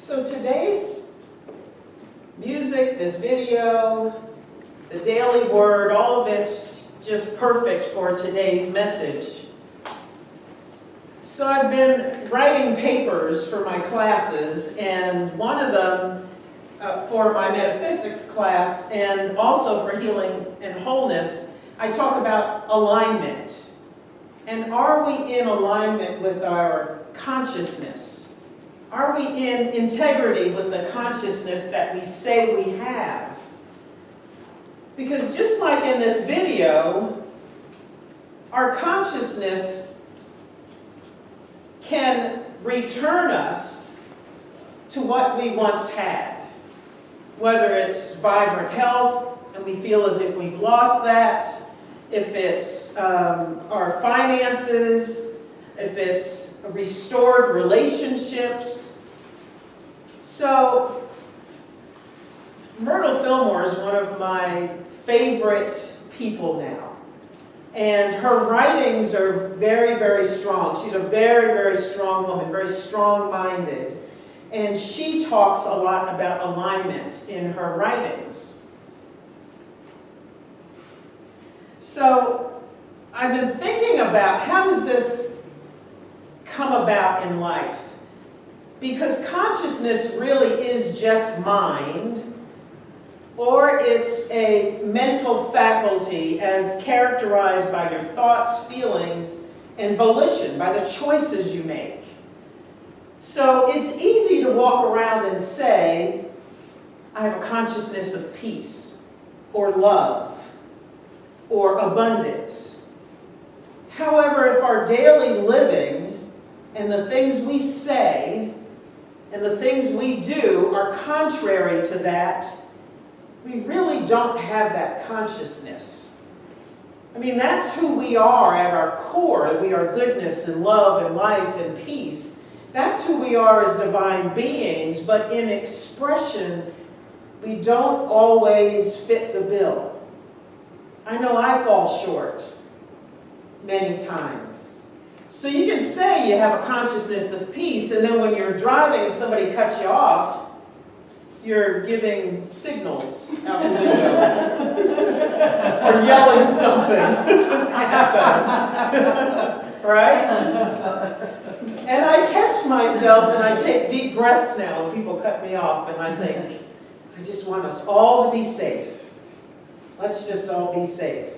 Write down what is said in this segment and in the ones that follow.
So today's music, this video, the daily word, all of it's just perfect for today's message. So I've been writing papers for my classes, and one of them for my metaphysics class and also for healing and wholeness, I talk about alignment. And are we in alignment with our consciousness? Are we in integrity with the consciousness that we say we have? Because just like in this video, our consciousness can return us to what we once had. Whether it's vibrant health and we feel as if we've lost that, if it's our finances, if it's restored relationships. So Myrtle Fillmore is one of my favorite people now. And her writings are very, very strong. She's a very, very strong woman, very strong-minded. And she talks a lot about alignment in her writings. So I've been thinking about how does this come about in life? Because consciousness really is just mind, or it's a mental faculty as characterized by your thoughts, feelings, and volition, by the choices you make. So it's easy to walk around and say, I have a consciousness of peace, or love, or abundance. However, if our daily living and the things we say and the things we do are contrary to that, we really don't have that consciousness. I mean, that's who we are at our core. We are goodness and love and life and peace. That's who we are as divine beings, but in expression, we don't always fit the bill. I know I fall short many times. So you can say you have a consciousness of peace, and then when you're driving and somebody cuts you off, you're giving signals out the window. Or yelling something at them. Right? And I catch myself and I take deep breaths now when people cut me off, and I think, I just want us all to be safe. Let's just all be safe.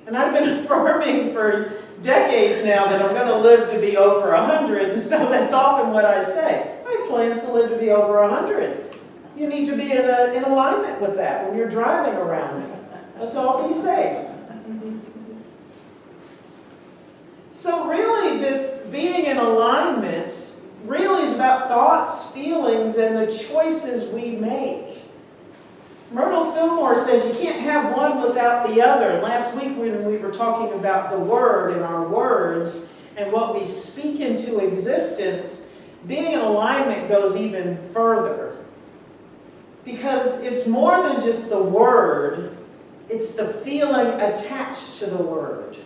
And I've been affirming for decades now that I'm going to live to be over 100, and so that's often what I say. I have plans to live to be over 100. You need to be in alignment with that when you're driving around. Let's all be safe. So really, this being in alignment really is about thoughts, feelings, and the choices we make. Myrtle Fillmore says you can't have one without the other. And last week when we were talking about the word and our words and what we speak into existence, being in alignment goes even further. Because it's more than just the word, it's the feeling attached to the word.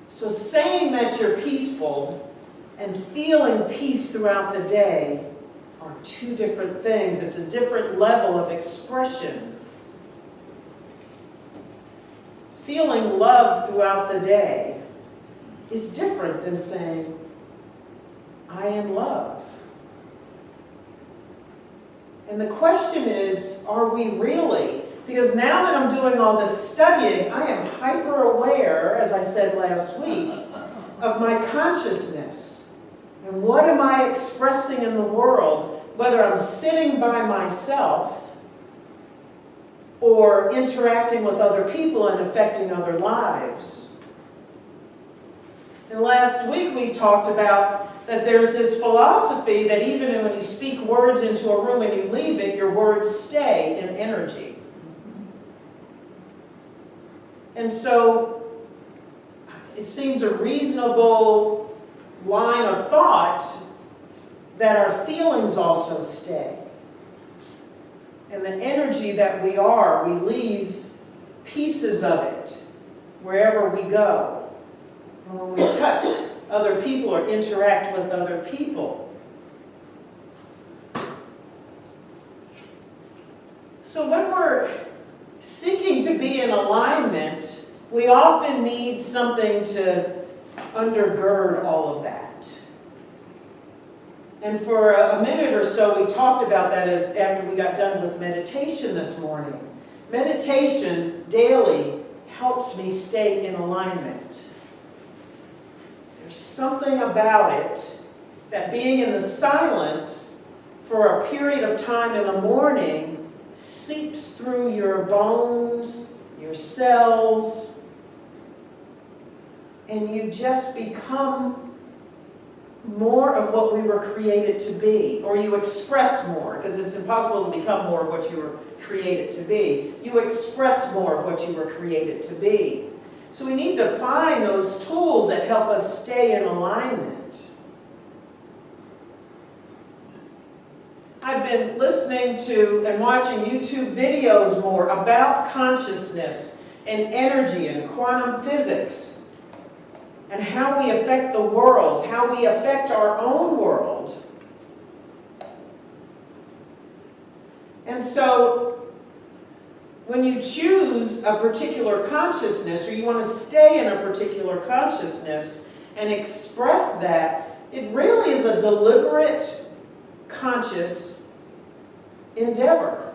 So saying that you're peaceful and feeling peace throughout the day are two different things. It's a different level of expression. Feeling love throughout the day is different than saying, I am love. And the question is, are we really? Because now that I'm doing all this studying, I am hyper aware, as I said last week, of my consciousness. And what am I expressing in the world, whether I'm sitting by myself or interacting with other people and affecting other lives. And last week we talked about that there's this philosophy that even when you speak words into a room and you leave it, your words stay in energy. And so it seems a reasonable line of thought that our feelings also stay. And the energy that we are, we leave pieces of it wherever we go. And when we touch other people or interact with other people. So when we're seeking to be in alignment, we often need something to undergird all of that. And for a minute or so, we talked about that as after we got done with meditation this morning. Meditation daily helps me stay in alignment. There's something about it that being in the silence for a period of time in the morning seeps through your bones, your cells, and you just become more of what we were created to be, or you express more, because it's impossible to become more of what you were created to be. You express more of what you were created to be. So we need to find those tools that help us stay in alignment. I've been listening to and watching YouTube videos more about consciousness and energy and quantum physics, and how we affect the world, how we affect our own world. And so, when you choose a particular consciousness, or you want to stay in a particular consciousness and express that, it really is a deliberate, conscious endeavor.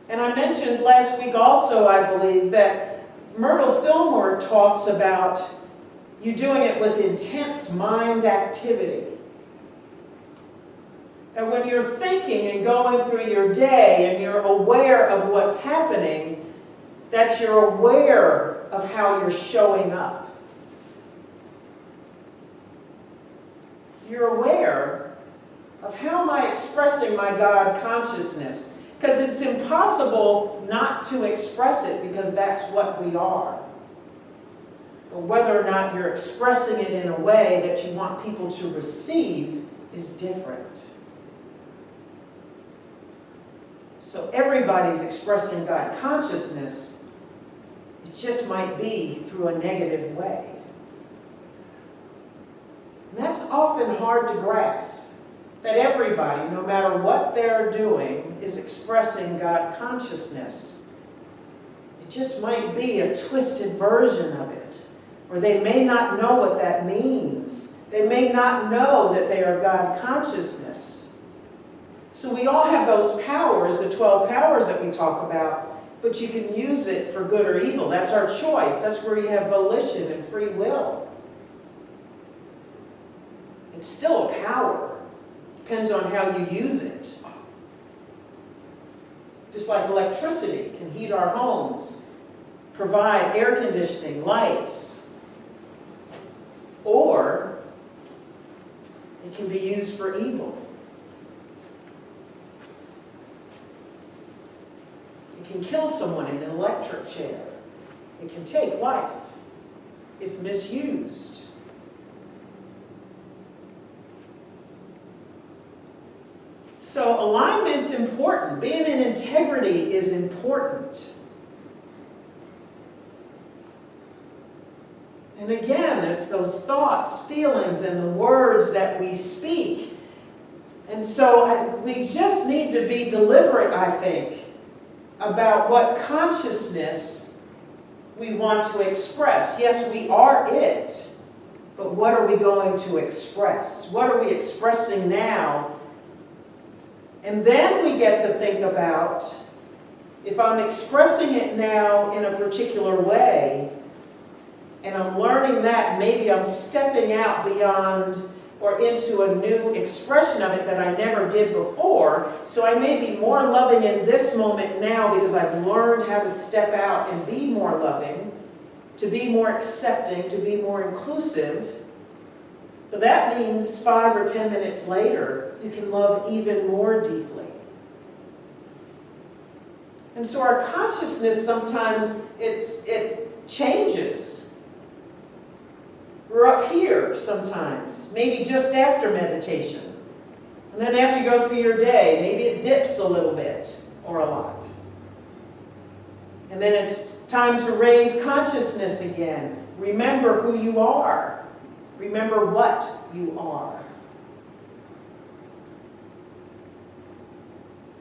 And I mentioned last week also, I believe, that Myrtle Fillmore talks about you doing it with intense mind activity. And when you're thinking and going through your day and you're aware of what's happening, that you're aware of how you're showing up. You're aware of how am I expressing my God consciousness. Because it's impossible not to express it, because that's what we are. But whether or not you're expressing it in a way that you want people to receive is different. So everybody's expressing God consciousness. It just might be through a negative way. And that's often hard to grasp. That everybody, no matter what they're doing, is expressing God consciousness. It just might be a twisted version of it, or they may not know what that means. They may not know that they are God consciousness. So we all have those powers, the 12 powers that we talk about, but you can use it for good or evil. That's our choice. That's where you have volition and free will. It's still a power. Depends on how you use it. Just like electricity can heat our homes, provide air conditioning, lights, or it can be used for evil. It can kill someone in an electric chair. It can take life if misused. So alignment's important. Being in integrity is important. And again, it's those thoughts, feelings, and the words that we speak. And so we just need to be deliberate, I think, about what consciousness we want to express. Yes, we are it, but what are we going to express? What are we expressing now? And then we get to think about, if I'm expressing it now in a particular way, and I'm learning that, maybe I'm stepping out beyond or into a new expression of it that I never did before. So I may be more loving in this moment now because I've learned how to step out and be more loving, to be more accepting, to be more inclusive. But that means 5 or 10 minutes later, you can love even more deeply. And so our consciousness sometimes, it changes. We're up here sometimes, maybe just after meditation. And then after you go through your day, maybe it dips a little bit or a lot. And then it's time to raise consciousness again. Remember who you are. Remember what you are.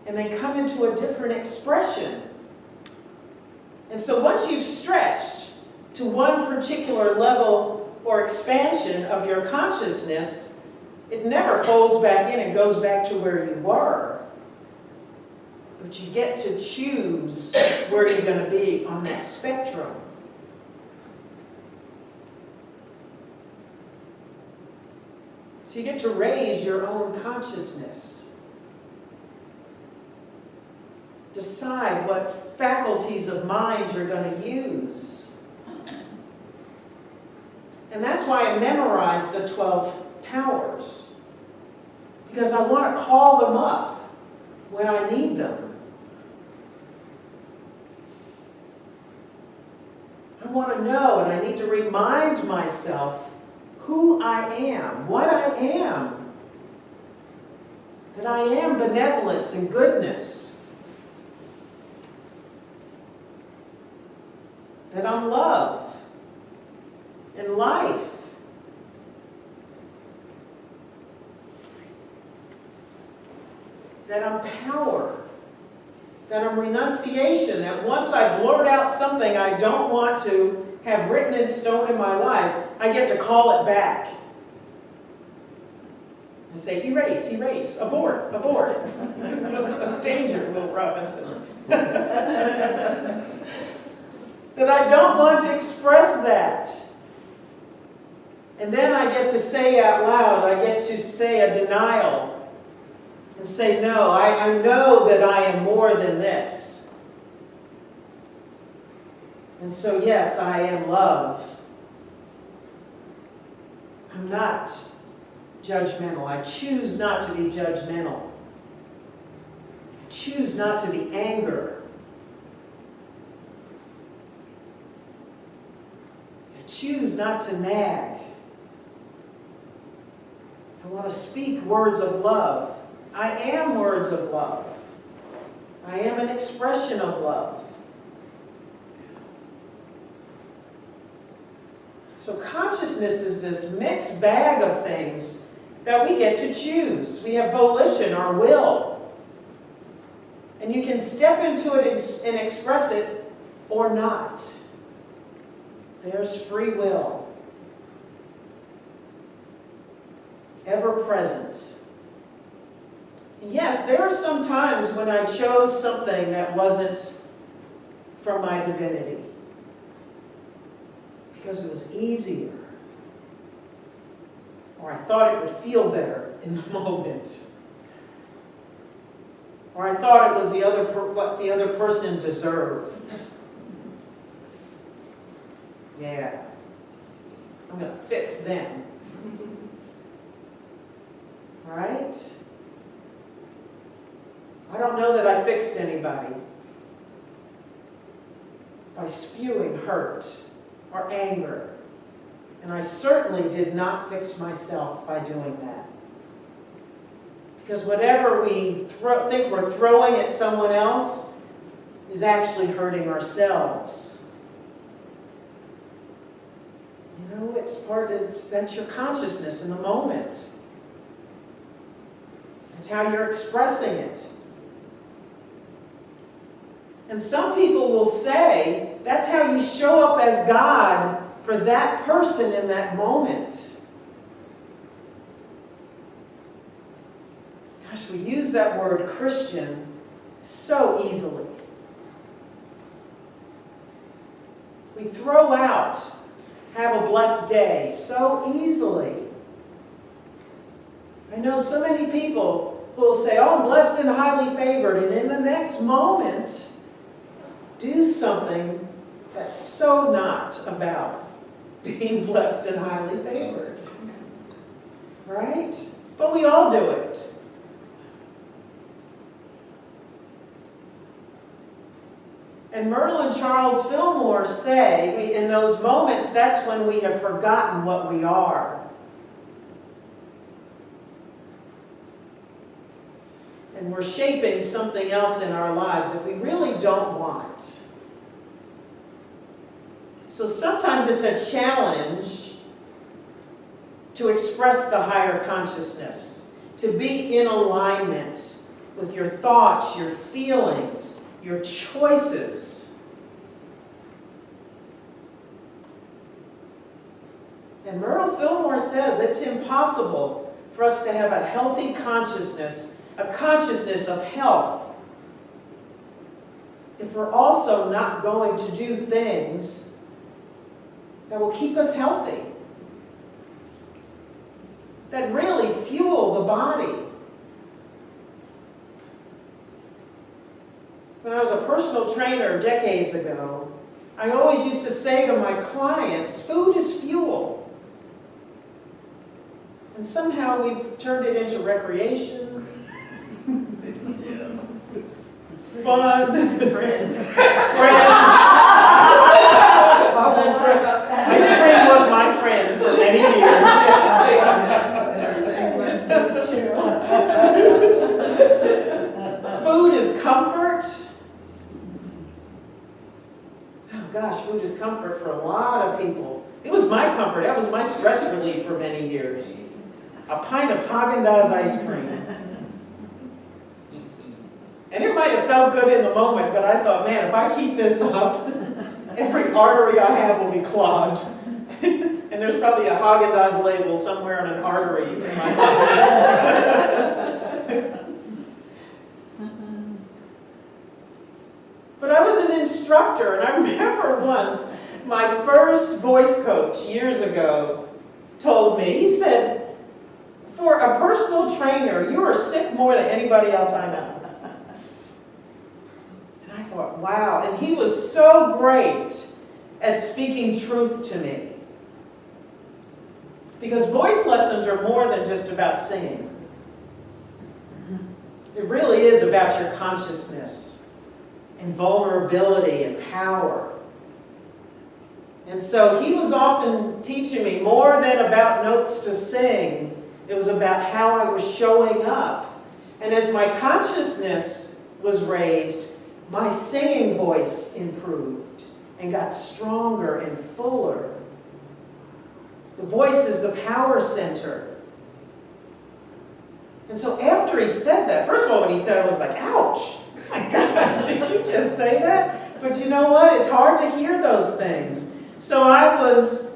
and they come into a different expression. And so once you've stretched to one particular level or expansion of your consciousness, it never folds back in and goes back to where you were. But you get to choose where you're going to be on that spectrum. So you get to raise your own consciousness. Decide what faculties of mind you're going to use. And that's why I memorized the 12 powers. Because I want to call them up when I need them. I want to know, and I need to remind myself who I am, what I am. That I am benevolence and goodness. That I'm love and life. That I'm power. That I'm renunciation. That once I blurt out something I don't want to have written in stone in my life, I get to call it back. And say, erase, erase, abort, abort. Danger, Will Robinson. That I don't want to express that. And then I get to say out loud, I get to say a denial. And say, no, I know that I am more than this. And so, yes, I am love. I'm not judgmental. I choose not to be judgmental. I choose not to be anger. I choose not to nag. I want to speak words of love. I am words of love. I am an expression of love. So consciousness is this mixed bag of things that we get to choose. We have volition, our will. And you can step into it and express it or not. There's free will. Ever present. Yes, there are some times when I chose something that wasn't from my divinity. Because it was easier. Or I thought it would feel better in the moment. Or I thought it was what the other person deserved. Yeah. I'm going to fix them. Right? I don't know that I fixed anybody by spewing hurt or anger. And I certainly did not fix myself by doing that. Because whatever we think we're throwing at someone else is actually hurting ourselves. You know, that's your consciousness in the moment. It's how you're expressing it. And some people will say that's how you show up as God for that person in that moment. Gosh, we use that word Christian so easily. We throw out have a blessed day so easily. I know so many people who will say, oh, I'm blessed and highly favored, and in the next moment, do something that's so not about being blessed and highly favored. Right? But we all do it. And Myrtle and Charles Fillmore say, in those moments, that's when we have forgotten what we are. And we're shaping something else in our lives that we really don't want. So sometimes it's a challenge to express the higher consciousness, to be in alignment with your thoughts, your feelings, your choices. And Myrtle Fillmore says it's impossible for us to have a healthy consciousness, a consciousness of health, if we're also not going to do things that will keep us healthy, that really fuel the body. When I was a personal trainer decades ago, I always used to say to my clients, food is fuel. And somehow we've turned it into recreation, fun, friends. Ice cream was my friend for many years. Food is comfort. Oh gosh, food is comfort for a lot of people. It was my comfort. That was my stress relief for many years. A pint of Haagen-Dazs ice cream. And it might have felt good in the moment, but I thought, man, if I keep this up, every artery I have will be clogged. And there's probably a Haagen-Dazs label somewhere on an artery in my body. But I was an instructor, and I remember once my first voice coach years ago told me, he said, for a personal trainer, you are sick more than anybody else I know. And I thought, wow. And he was so great at speaking truth to me. Because voice lessons are more than just about singing. It really is about your consciousness and vulnerability and power. And so he was often teaching me more than about notes to sing. It was about how I was showing up. And as my consciousness was raised, my singing voice improved and got stronger and fuller. The voice is the power center. And so after he said that, first of all, when he said it, I was like, ouch. Oh my gosh, did you just say that? But you know what? It's hard to hear those things. So I was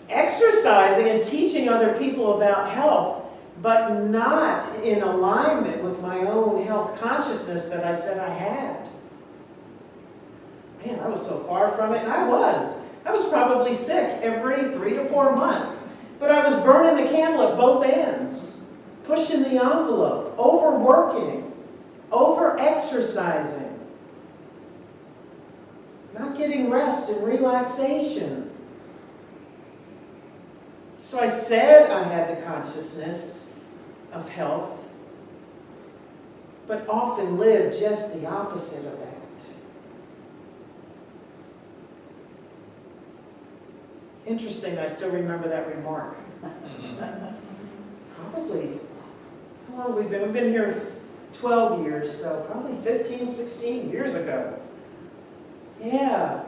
exercising and teaching other people about health, but not in alignment with my own health consciousness that I said I had. Man, I was so far from it, and I was. I was probably sick every 3 to 4 months, but I was burning the candle at both ends, pushing the envelope, overworking, over-exercising, not getting rest and relaxation. So I said I had the consciousness of health, but often lived just the opposite of that. Interesting, I still remember that remark. Probably, how long have we been? We've been here 12 years, so probably 15, 16 years ago. Yeah.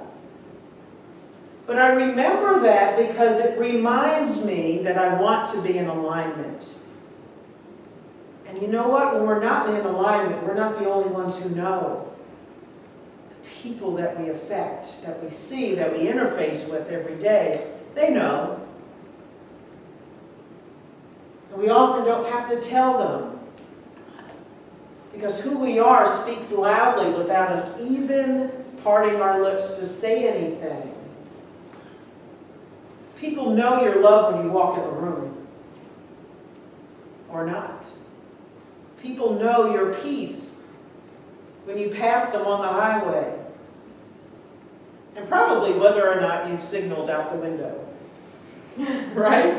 But I remember that because it reminds me that I want to be in alignment. And you know what? When we're not in alignment, we're not the only ones who know. The people that we affect, that we see, that we interface with every day, they know. And we often don't have to tell them. Because who we are speaks loudly without us even parting our lips to say anything. People know you're loved when you walk in the room. Or not. People know your peace when you pass them on the highway. And probably whether or not you've signaled out the window. Right?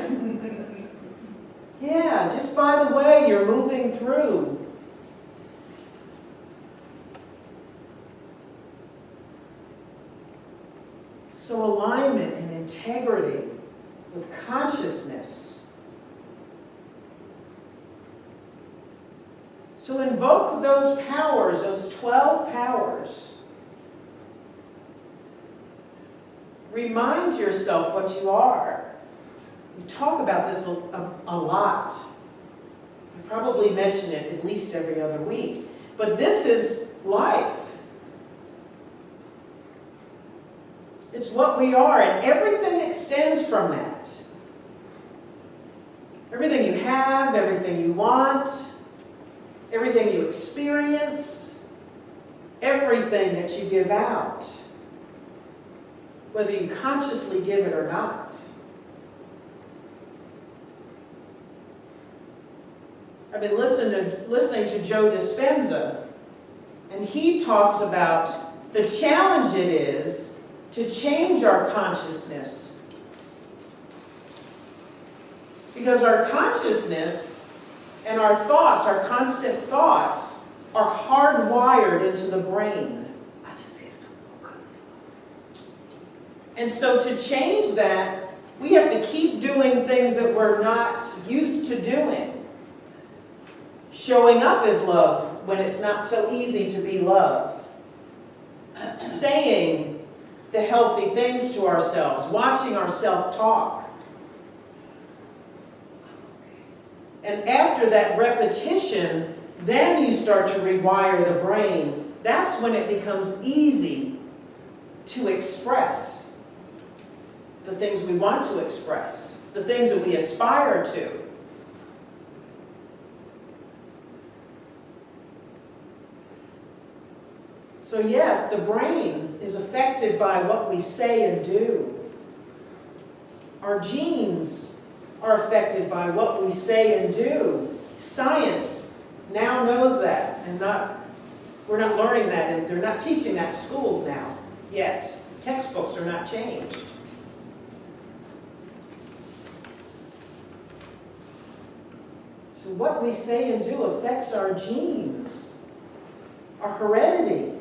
Yeah, just by the way you're moving through. So alignment and integrity with consciousness. So invoke those powers, those 12 powers. Remind yourself what you are. We talk about this a lot. I probably mention it at least every other week. But this is life. It's what we are, and everything extends from that. Everything you have, everything you want, everything you experience, everything that you give out, whether you consciously give it or not. I've been listening to Joe Dispenza, and he talks about the challenge it is to change our consciousness. Because our consciousness and our thoughts, our constant thoughts, are hardwired into the brain. And so to change that, we have to keep doing things that we're not used to doing. Showing up as love when it's not so easy to be love. Saying the healthy things to ourselves, watching ourselves talk. And after that repetition, then you start to rewire the brain. That's when it becomes easy to express the things we want to express, the things that we aspire to. So yes, the brain is affected by what we say and do. Our genes are affected by what we say and do. Science now knows that, and we're not learning that, and they're not teaching that in schools now yet. Textbooks are not changed. So what we say and do affects our genes, our heredity.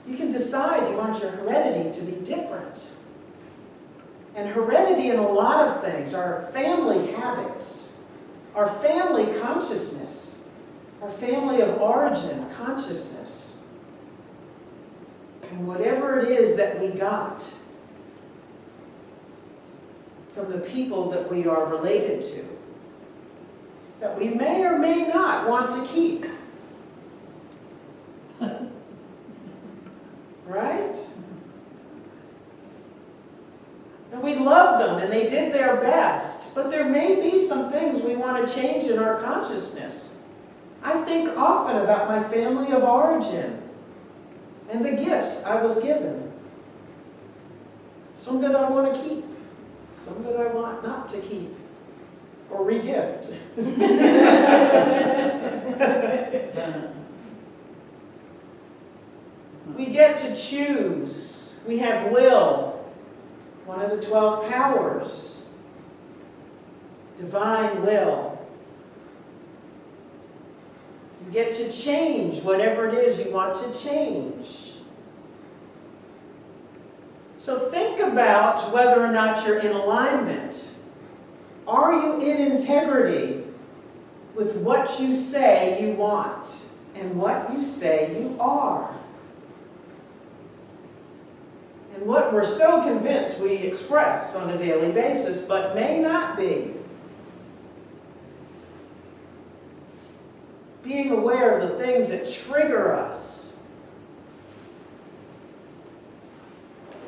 You can decide you want your heredity to be different. And heredity in a lot of things, our family habits, our family consciousness, our family of origin consciousness, and whatever it is that we got from the people that we are related to, that we may or may not want to keep. Right? And we love them, and they did their best. But there may be some things we want to change in our consciousness. I think often about my family of origin and the gifts I was given. Some that I want to keep, some that I want not to keep or re-gift. We get to choose. We have will, one of the 12 powers, divine will. You get to change whatever it is you want to change. So think about whether or not you're in alignment. Are you in integrity with what you say you want and what you say you are? And what we're so convinced we express on a daily basis, but may not be. Being aware of the things that trigger us.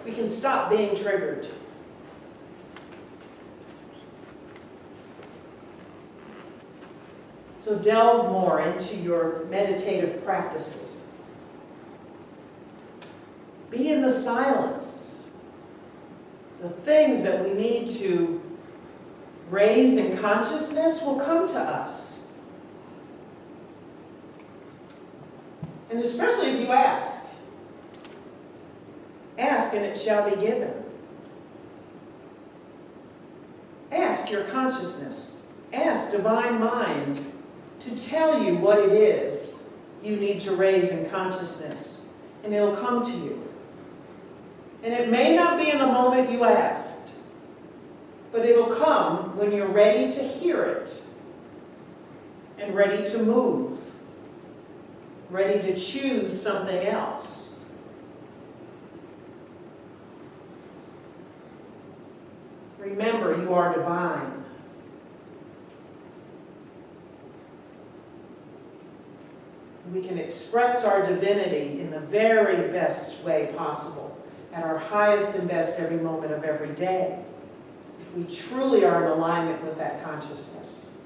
We can stop being triggered. So delve more into your meditative practices. Be in the silence. The things that we need to raise in consciousness will come to us. And especially if you ask. Ask and it shall be given. Ask your consciousness. Ask divine mind to tell you what it is you need to raise in consciousness. And it'll come to you. And it may not be in the moment you asked, but it'll come when you're ready to hear it and ready to move, ready to choose something else. Remember, you are divine. we can express our divinity in the very best way possible, at our highest and best every moment of every day, if we truly are in alignment with that consciousness.